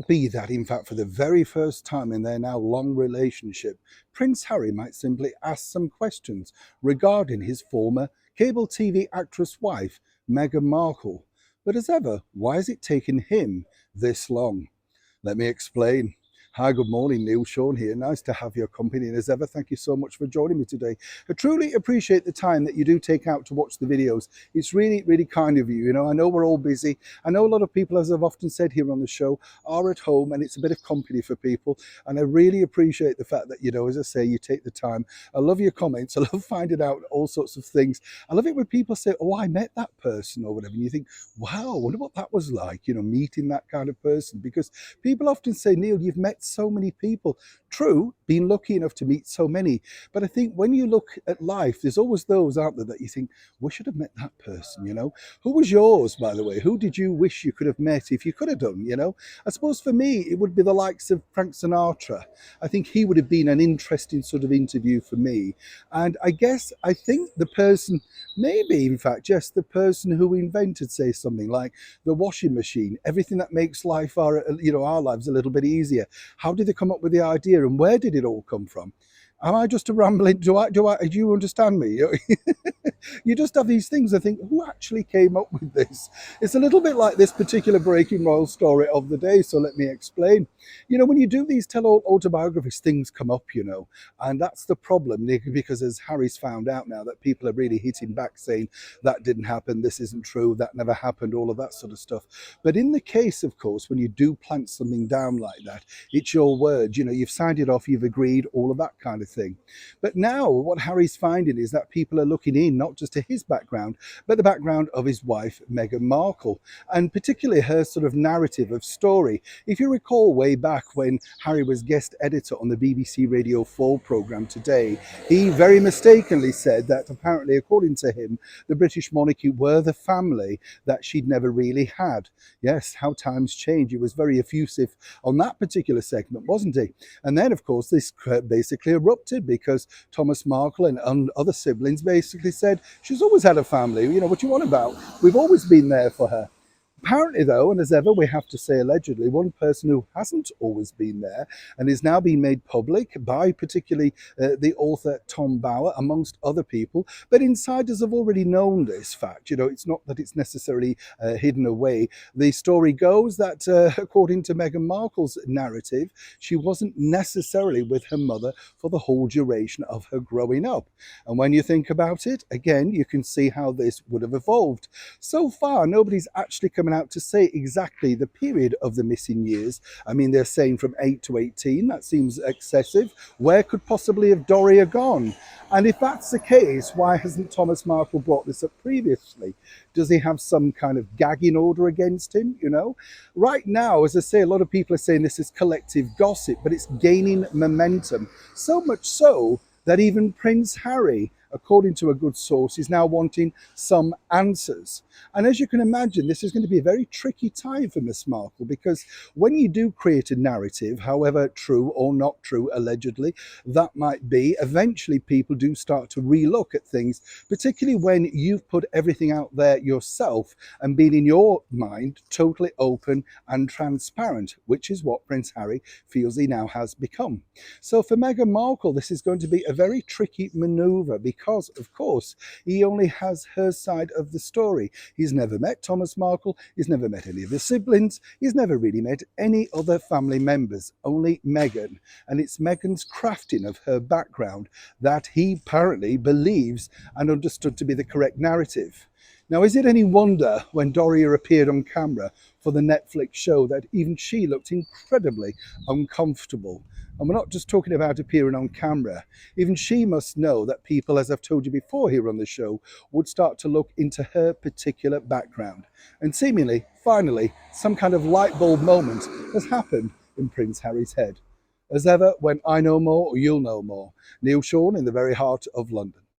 it be that, in fact, for the very first time in their now long relationship, Prince Harry might simply ask some questions regarding his former cable TV actress wife, Meghan Markle? But as ever, why has it taken him this long? Let me explain. Hi, good morning, Neil Sean here. Nice to have your company. And as ever, thank you so much for joining me today. I truly appreciate the time that you do take out to watch the videos. It's really, really kind of you. You know, I know we're all busy. I know a lot of people, as I've often said here on the show, are at home and it's a bit of company for people. And I really appreciate the fact that, you know, as I say, you take the time. I love your comments. I love finding out all sorts of things. I love it when people say, oh, I met that person or whatever. And you think, wow, I wonder what that was like, you know, meeting that kind of person. Because people often say, Neil, you've met so many people. True, been lucky enough to meet so many. But I think when you look at life, there's always those out there that you think, we should have met that person, you know. Who was yours, by the way? Who did you wish you could have met if you could have done, you know? I suppose for me, it would be the likes of Frank Sinatra. I think he would have been an interesting sort of interview for me. And I think the person, maybe in fact, just the person who invented, say, something like the washing machine, everything that makes life, our lives a little bit easier. How did they come up with the idea, and where did it all come from? Am I just a rambling? Do you understand me? You just have these things. I think, who actually came up with this? It's a little bit like this particular Breaking Royal story of the day. So let me explain. You know, when you do these tell autobiographies, things come up, you know, and that's the problem, Nick, because as Harry's found out now that people are really hitting back saying that didn't happen, this isn't true, that never happened, all of that sort of stuff. But in the case, of course, when you do plant something down like that, it's your word, you know, you've signed it off, you've agreed, all of that kind of thing. But now what Harry's finding is that people are looking in not just to his background, but the background of his wife, Meghan Markle, and particularly her sort of narrative of story. If you recall way back when Harry was guest editor on the BBC Radio 4 programme Today, he very mistakenly said that apparently, according to him, the British monarchy were the family that she'd never really had. Yes, how times change. He was very effusive on that particular segment, wasn't he? And then, of course, this basically erupted because Thomas Markle and other siblings basically said, she's always had a family, you know, what you want about? We've always been there for her. Apparently, though, and as ever, we have to say allegedly, one person who hasn't always been there and is now being made public by particularly the author Tom Bower, amongst other people. But insiders have already known this fact. You know, it's not that it's necessarily hidden away. The story goes that, according to Meghan Markle's narrative, she wasn't necessarily with her mother for the whole duration of her growing up. And when you think about it, again, you can see how this would have evolved. So far, nobody's actually coming out to say exactly the period of the missing years. I mean, they're saying from 8 to 18. That seems excessive. Where could possibly have Doria gone? And if that's the case, why hasn't Thomas Markle brought this up previously? Does he have some kind of gagging order against him? You know, right now, as I say, a lot of people are saying this is collective gossip, but it's gaining momentum. So much so that even Prince Harry, according to a good source, is now wanting some answers. And as you can imagine, this is going to be a very tricky time for Miss Markle, because when you do create a narrative, however true or not true, allegedly, that might be, eventually people do start to relook at things, particularly when you've put everything out there yourself and been in your mind totally open and transparent, which is what Prince Harry feels he now has become. So for Meghan Markle, this is going to be a very tricky maneuver because, of course, he only has her side of the story. He's never met Thomas Markle, he's never met any of his siblings, he's never really met any other family members, only Meghan. And it's Meghan's crafting of her background that he apparently believes and understood to be the correct narrative. Now, is it any wonder when Doria appeared on camera for the Netflix show that even she looked incredibly uncomfortable? And we're not just talking about appearing on camera. Even she must know that people, as I've told you before here on the show, would start to look into her particular background. And seemingly, finally, some kind of light bulb moment has happened in Prince Harry's head. As ever, when I know more, you'll know more. Neil Sean in the very heart of London.